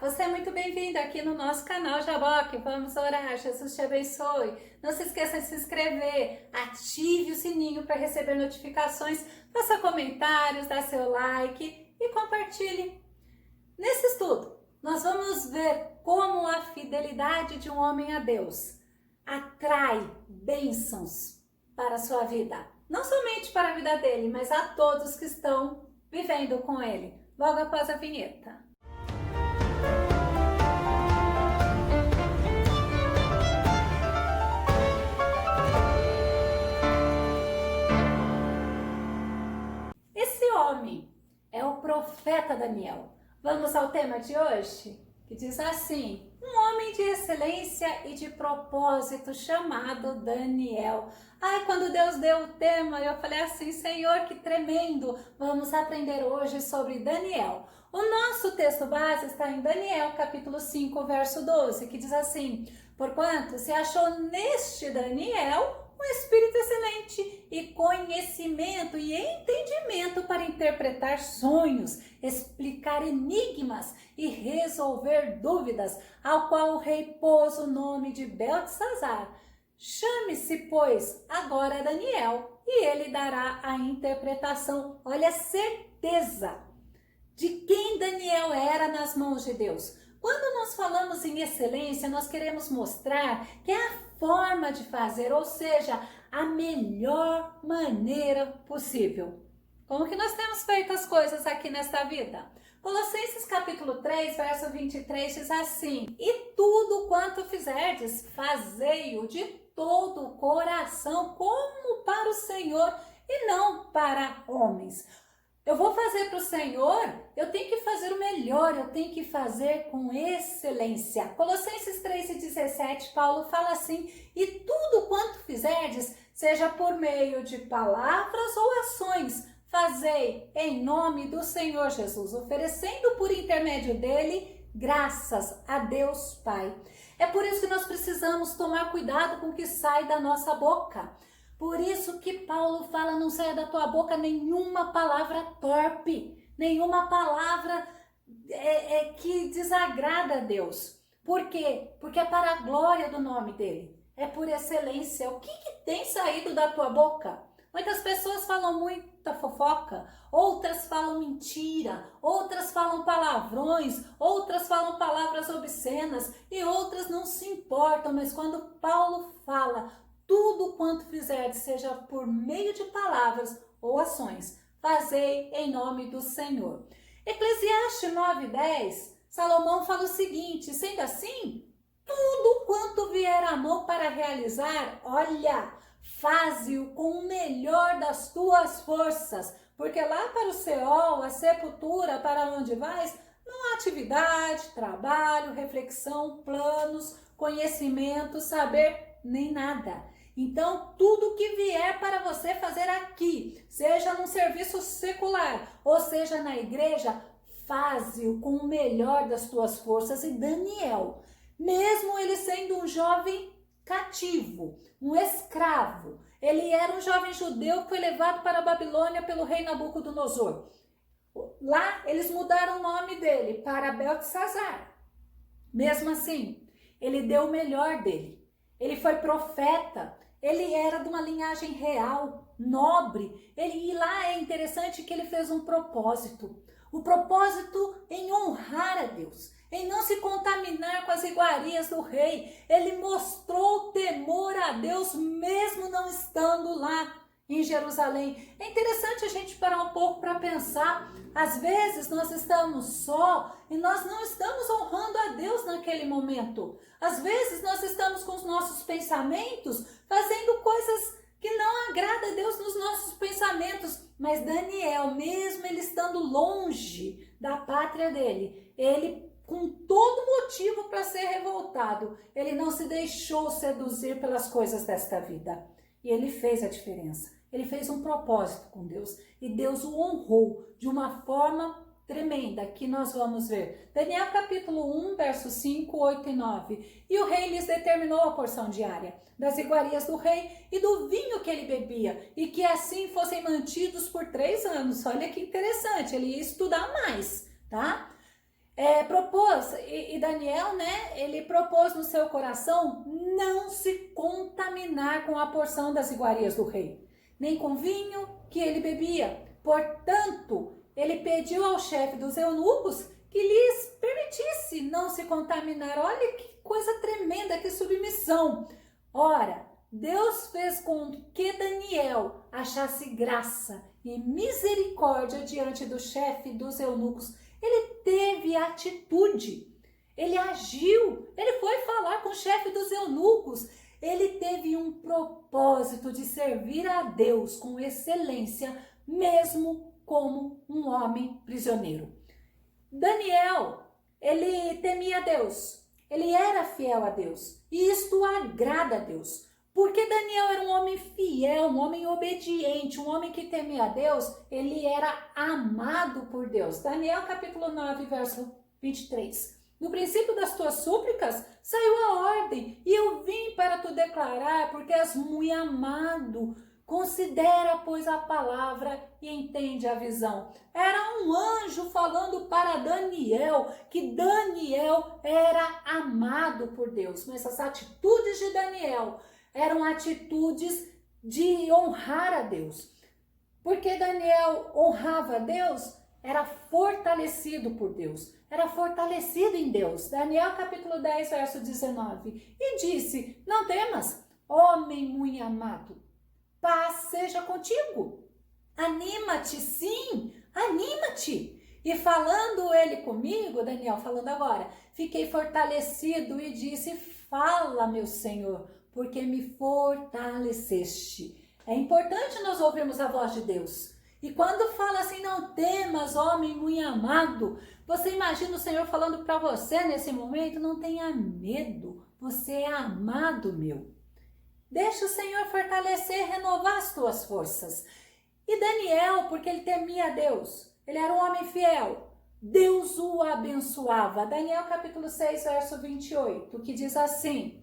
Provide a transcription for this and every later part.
Você é muito bem-vindo aqui no nosso canal Jaboque. Vamos orar, Jesus te abençoe. Não se esqueça de se inscrever, ative o sininho para receber notificações, faça comentários, dá seu like e compartilhe. Nesse estudo, nós vamos ver como a fidelidade de um homem a Deus atrai bênçãos para a sua vida. Não somente para a vida dele, mas a todos que estão vivendo com ele. Logo após a vinheta. Esse homem é o profeta Daniel. Vamos ao tema de hoje, que diz assim: um homem de excelência e de propósito chamado Daniel. Ai, quando Deus deu o tema, eu falei assim: Senhor, que tremendo! Vamos aprender hoje sobre Daniel. O nosso texto base está em Daniel, capítulo 5, verso 12, que diz assim: porquanto se achou neste Daniel um espírito excelente e conhecimento e entendimento para interpretar sonhos, explicar enigmas e resolver dúvidas, ao qual o rei pôs o nome de Beltesazar. Chame-se, pois, agora Daniel, e ele dará a interpretação. Olha a certeza de quem Daniel era nas mãos de Deus. Quando nós falamos em excelência, nós queremos mostrar que é a forma de fazer, ou seja, a melhor maneira possível. Como que nós temos feito as coisas aqui nesta vida? Colossenses capítulo 3, verso 23 diz assim: e tudo quanto fizerdes, fazei-o de todo o coração, como para o Senhor e não para homens. Eu vou fazer para o Senhor, eu tenho que fazer o melhor, eu tenho que fazer com excelência. Colossenses 3,17, Paulo fala assim: e tudo quanto fizerdes, seja por meio de palavras ou ações, fazei em nome do Senhor Jesus, oferecendo por intermédio dele graças a Deus Pai. É por isso que nós precisamos tomar cuidado com o que sai da nossa boca. Por isso que Paulo fala: não saia da tua boca nenhuma palavra torpe, nenhuma palavra que desagrada a Deus. Por quê? Porque é para a glória do nome dele, é por excelência. O que tem saído da tua boca? Muitas pessoas falam muita fofoca, outras falam mentira, outras falam palavrões, outras falam palavras obscenas e outras não se importam. Mas quando Paulo fala: tudo quanto fizerdes, seja por meio de palavras ou ações, fazei em nome do Senhor. Eclesiastes 9:10, Salomão fala o seguinte: sendo assim, tudo quanto vier à mão para realizar, olha, faze-o com o melhor das tuas forças, porque lá para o Seol, a sepultura, para onde vais, não há atividade, trabalho, reflexão, planos, conhecimento, saber, nem nada. Então, tudo que vier para você fazer aqui, seja num serviço secular, ou seja na igreja, faze-o com o melhor das tuas forças. E Daniel, mesmo ele sendo um jovem cativo, um escravo, ele era um jovem judeu que foi levado para a Babilônia pelo rei Nabucodonosor. Lá, eles mudaram o nome dele para Beltesazar. Mesmo assim, ele deu o melhor dele. Ele foi profeta. Ele era de uma linhagem real, nobre. E lá é interessante que ele fez um propósito. O propósito em honrar a Deus, em não se contaminar com as iguarias do rei. Ele mostrou temor a Deus mesmo não estando lá em Jerusalém. É interessante a gente parar um pouco para pensar. Às vezes nós estamos só e nós não estamos honrando a Deus naquele momento. Às vezes nós estamos com os nossos pensamentos fazendo coisas que não agradam a Deus nos nossos pensamentos. Mas Daniel, mesmo ele estando longe da pátria dele, ele com todo motivo para ser revoltado, ele não se deixou seduzir pelas coisas desta vida. E ele fez a diferença. Ele fez um propósito com Deus e Deus o honrou de uma forma tremenda, que nós vamos ver. Daniel capítulo 1, versos 5, 8 e 9. E o rei lhes determinou a porção diária das iguarias do rei e do vinho que ele bebia, e que assim fossem mantidos por 3 anos. Olha que interessante, ele ia estudar mais, tá? e Daniel, né, ele propôs no seu coração não se contaminar com a porção das iguarias do rei, nem com vinho que ele bebia. Portanto, ele pediu ao chefe dos eunucos que lhes permitisse não se contaminar. Olha que coisa tremenda, que submissão. Ora, Deus fez com que Daniel achasse graça e misericórdia diante do chefe dos eunucos. Ele teve atitude, ele agiu, ele foi falar com o chefe dos eunucos. Ele teve um propósito de servir a Deus com excelência, mesmo como um homem prisioneiro. Daniel, ele temia a Deus, ele era fiel a Deus, e isto agrada a Deus. Porque Daniel era um homem fiel, um homem obediente, um homem que temia a Deus, ele era amado por Deus. Daniel capítulo 9, verso 23. No princípio das tuas súplicas saiu a ordem, e eu vim para tu declarar, porque és muito amado. Considera, pois, a palavra e entende a visão. Era um anjo falando para Daniel, que Daniel era amado por Deus. Mas as atitudes de Daniel eram atitudes de honrar a Deus. Porque Daniel honrava a Deus, era fortalecido por Deus, era fortalecido em Deus. Daniel capítulo 10, verso 19. E disse, não temas, homem muito amado, paz seja contigo. Anima-te, sim, anima-te. E falando ele comigo, Daniel falando agora, fiquei fortalecido e disse, fala, meu Senhor, porque me fortaleceste. É importante nós ouvirmos a voz de Deus. E quando fala assim, não temas, homem muito amado, você imagina o Senhor falando para você nesse momento, não tenha medo, você é amado meu. Deixa o Senhor fortalecer, renovar as tuas forças. E Daniel, porque ele temia a Deus, ele era um homem fiel, Deus o abençoava. Daniel capítulo 6, verso 28, que diz assim,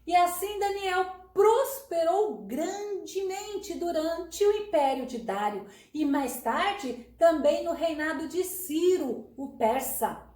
e assim Daniel prosperou grandemente durante o império de Dário e mais tarde também no reinado de Ciro, o persa.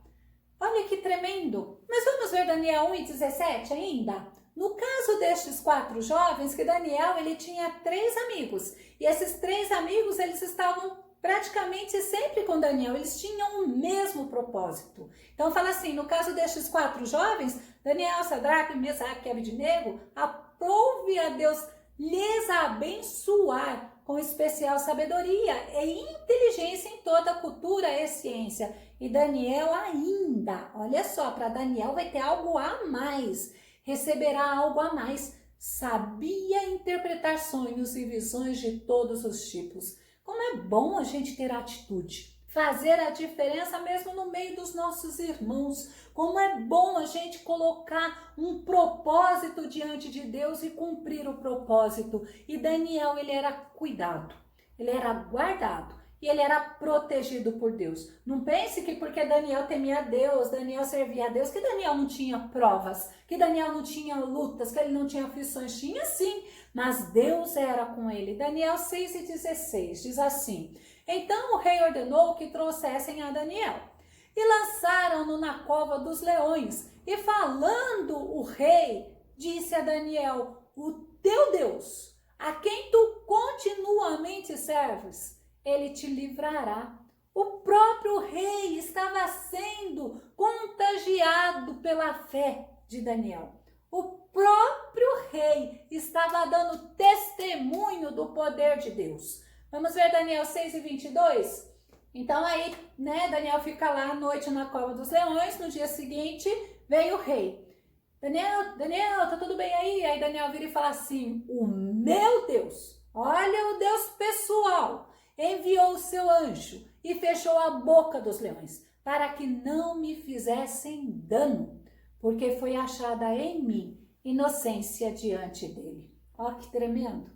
Olha que tremendo! Mas vamos ver Daniel 1:17 ainda? No caso destes 4 jovens, que Daniel ele tinha 3 amigos. E esses 3 amigos eles estavam praticamente sempre com Daniel. Eles tinham o mesmo propósito. Então fala assim, no caso destes 4 jovens, Daniel, Sadraque, Mesaque e Abednego, aprove a Deus lhes abençoar com especial sabedoria e inteligência em toda a cultura e ciência. E Daniel ainda, olha só, para Daniel vai ter algo a mais, receberá algo a mais, sabia interpretar sonhos e visões de todos os tipos. Como é bom a gente ter atitude, fazer a diferença mesmo no meio dos nossos irmãos. Como é bom a gente colocar um propósito diante de Deus e cumprir o propósito. E Daniel, ele era cuidado, ele era guardado e ele era protegido por Deus. Não pense que porque Daniel temia a Deus, Daniel servia a Deus, que Daniel não tinha provas, que Daniel não tinha lutas, que ele não tinha aflições. Tinha sim, mas Deus era com ele. Daniel 6:16 diz assim, então o rei ordenou que trouxessem a Daniel e lançaram-no na cova dos leões. E falando o rei, disse a Daniel, o teu Deus, a quem tu continuamente serves, ele te livrará. O próprio rei estava sendo contagiado pela fé de Daniel. O próprio rei estava dando testemunho do poder de Deus. Vamos ver Daniel 6:22? Então aí, né, Daniel fica lá à noite na cova dos leões, no dia seguinte veio o rei. Daniel, tá tudo bem aí? Aí Daniel vira e fala assim, o meu Deus, olha o Deus pessoal, enviou o seu anjo e fechou a boca dos leões, para que não me fizessem dano, porque foi achada em mim inocência diante dele. Ó, que tremendo!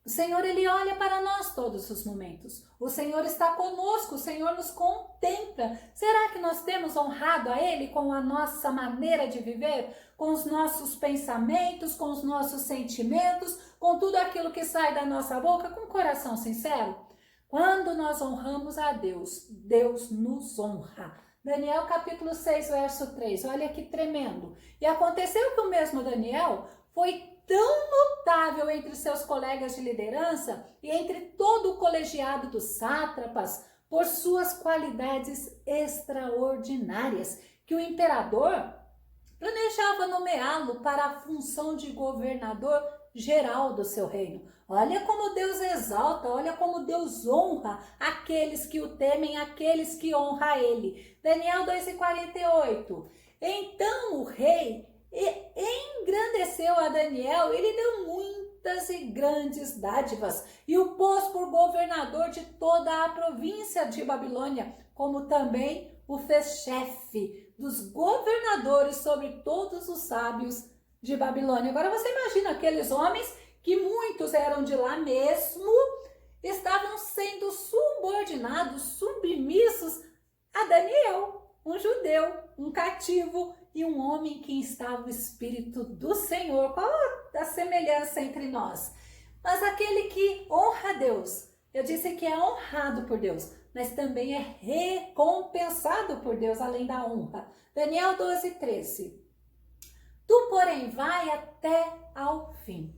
O Senhor, ele olha para nós todos os momentos. O Senhor está conosco, o Senhor nos contempla. Será que nós temos honrado a Ele com a nossa maneira de viver? Com os nossos pensamentos, com os nossos sentimentos, com tudo aquilo que sai da nossa boca, com o coração sincero? Quando nós honramos a Deus, Deus nos honra. Daniel capítulo 6, verso 3, olha que tremendo. E aconteceu que o mesmo Daniel foi tão notável entre seus colegas de liderança e entre todo o colegiado dos sátrapas por suas qualidades extraordinárias, que o imperador planejava nomeá-lo para a função de governador geral do seu reino. Olha como Deus exalta, olha como Deus honra aqueles que o temem, aqueles que honram a ele. Daniel 2:48. Então o rei engrandeceu a Daniel, ele deu muitas e grandes dádivas e o pôs por governador de toda a província de Babilônia, como também o fez chefe dos governadores sobre todos os sábios de Babilônia. Agora você imagina aqueles homens, que muitos eram de lá mesmo, estavam sendo subordinados, submissos a Daniel, um judeu, um cativo e um homem que estava o Espírito do Senhor. Qual a semelhança entre nós? Mas aquele que honra a Deus, eu disse que é honrado por Deus, mas também é recompensado por Deus, além da honra. Daniel 12:13. Tu, porém, vai até ao fim,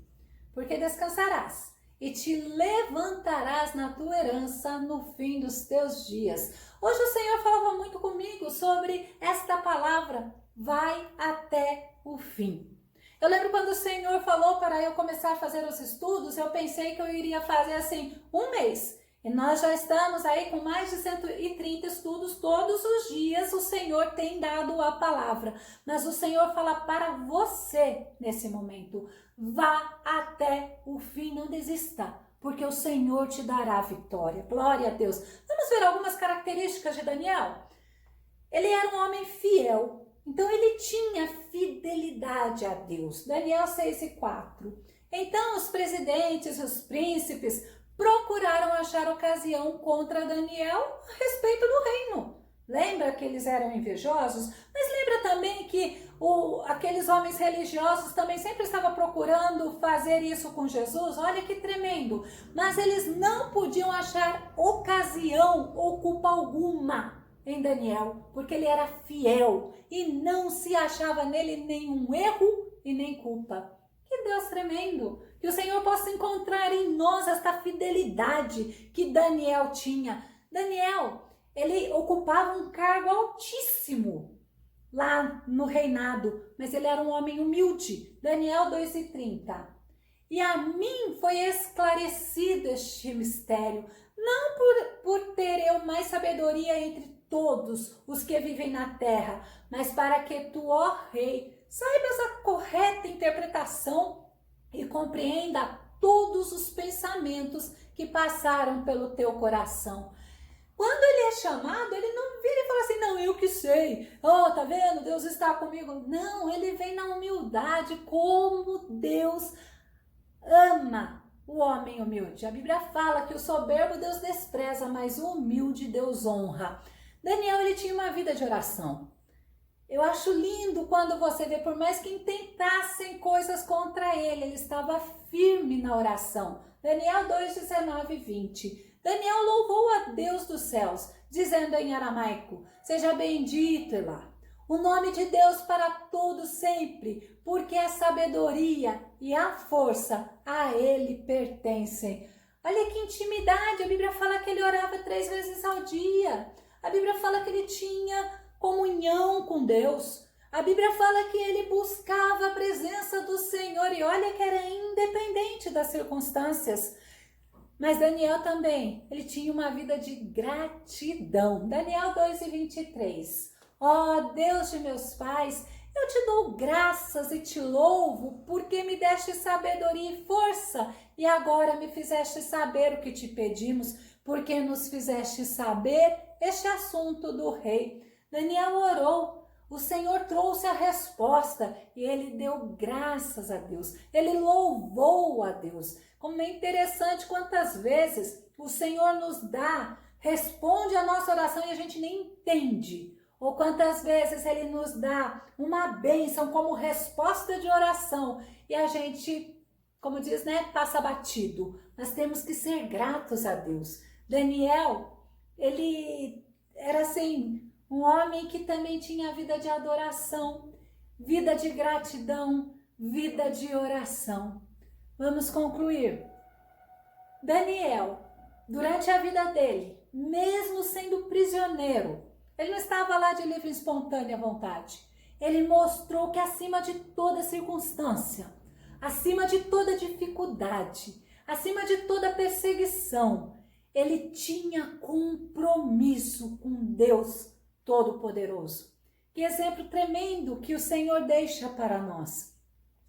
porque descansarás e te levantarás na tua herança no fim dos teus dias. Hoje o Senhor falava muito comigo sobre esta palavra, vai até o fim. Eu lembro quando o Senhor falou para eu começar a fazer os estudos, eu pensei que eu iria fazer assim, um mês. E nós já estamos aí com mais de 130 estudos, todos os dias o Senhor tem dado a palavra. Mas o Senhor fala para você nesse momento, vá até o fim, não desista, porque o Senhor te dará a vitória. Glória a Deus. Vamos ver algumas características de Daniel? Ele era um homem fiel, então ele tinha fidelidade a Deus. Daniel 6:4. Então os presidentes, os príncipes, procuraram achar ocasião contra Daniel a respeito do reino. Lembra que eles eram invejosos? Mas lembra também que aqueles homens religiosos também sempre estavam procurando fazer isso com Jesus? Olha que tremendo! Mas eles não podiam achar ocasião ou culpa alguma em Daniel, porque ele era fiel e não se achava nele nenhum erro e nem culpa. Que Deus tremendo! Que o Senhor possa encontrar em nós esta fidelidade que Daniel tinha. Daniel, ele ocupava um cargo altíssimo lá no reinado, mas ele era um homem humilde. Daniel 2:30. E a mim foi esclarecido este mistério, não por ter eu mais sabedoria entre todos os que vivem na terra, mas para que tu, ó rei, saibas a correta interpretação e compreenda todos os pensamentos que passaram pelo teu coração. Quando ele é chamado, ele não vira e fala assim, não, eu que sei, tá vendo, Deus está comigo. Não, ele vem na humildade, como Deus ama o homem humilde. A Bíblia fala que o soberbo Deus despreza, mas o humilde Deus honra. Daniel, ele tinha uma vida de oração. Eu acho lindo quando você vê, por mais que intentassem coisas contra ele, ele estava firme na oração. Daniel 2:19-20. Daniel louvou a Deus dos céus, dizendo em aramaico, seja bendito, Elá, o nome de Deus para todo sempre, porque a sabedoria e a força a ele pertencem. Olha que intimidade, a Bíblia fala que ele orava 3 vezes ao dia. A Bíblia fala que ele tinha comunhão com Deus. A Bíblia fala que ele buscava a presença do Senhor e olha que era independente das circunstâncias. Mas Daniel também, ele tinha uma vida de gratidão. Daniel 2:23. Ó Deus de meus pais, eu te dou graças e te louvo, porque me deste sabedoria e força, e agora me fizeste saber o que te pedimos, porque nos fizeste saber este assunto do rei. Daniel orou, o Senhor trouxe a resposta e ele deu graças a Deus, ele louvou a Deus. Como é interessante quantas vezes o Senhor nos dá, responde a nossa oração e a gente nem entende. Ou quantas vezes ele nos dá uma bênção como resposta de oração e a gente, como diz, passa batido. Nós temos que ser gratos a Deus. Daniel, ele era assim, um homem que também tinha vida de adoração, vida de gratidão, vida de oração. Vamos concluir. Daniel, durante a vida dele, mesmo sendo prisioneiro, ele não estava lá de livre e espontânea vontade. Ele mostrou que acima de toda circunstância, acima de toda dificuldade, acima de toda perseguição, ele tinha compromisso com Deus Todo-Poderoso. Que exemplo tremendo que o Senhor deixa para nós.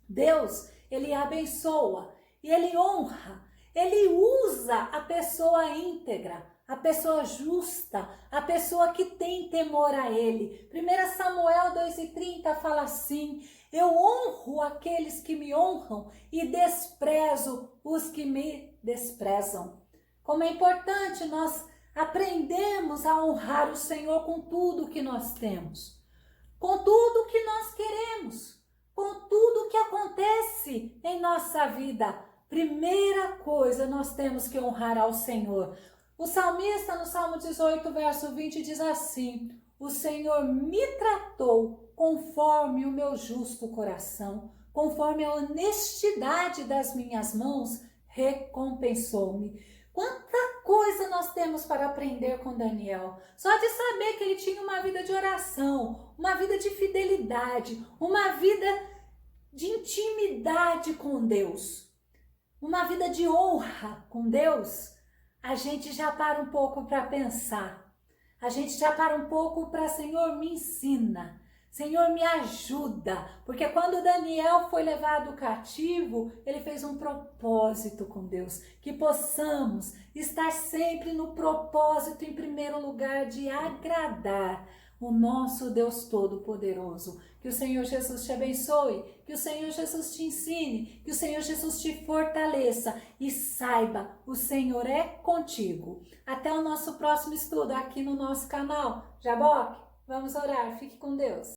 Deus, ele abençoa e ele honra, ele usa a pessoa íntegra, a pessoa justa, a pessoa que tem temor a ele. 1 Samuel 2:30 fala assim: eu honro aqueles que me honram e desprezo os que me desprezam. Como é importante nós aprendermos a honrar o Senhor com tudo que nós temos, com tudo que nós queremos, com tudo que acontece em nossa vida. Primeira coisa, nós temos que honrar ao Senhor. O salmista, no Salmo 18, verso 20, diz assim: o Senhor me tratou conforme o meu justo coração, conforme a honestidade das minhas mãos, recompensou-me. Quanta coisa nós temos para aprender com Daniel. Só de saber que ele tinha uma vida de oração, uma vida de fidelidade, uma vida de intimidade com Deus, uma vida de honra com Deus, a gente já para um pouco para pensar. A gente já para um pouco para: Senhor, me ensina. Senhor, me ajuda. Porque quando Daniel foi levado cativo, ele fez um propósito com Deus. Que possamos estar sempre no propósito, em primeiro lugar, de agradar o nosso Deus Todo-Poderoso. Que o Senhor Jesus te abençoe, que o Senhor Jesus te ensine, que o Senhor Jesus te fortaleça e saiba, o Senhor é contigo. Até o nosso próximo estudo aqui no nosso canal. Jaboque, vamos orar. Fique com Deus.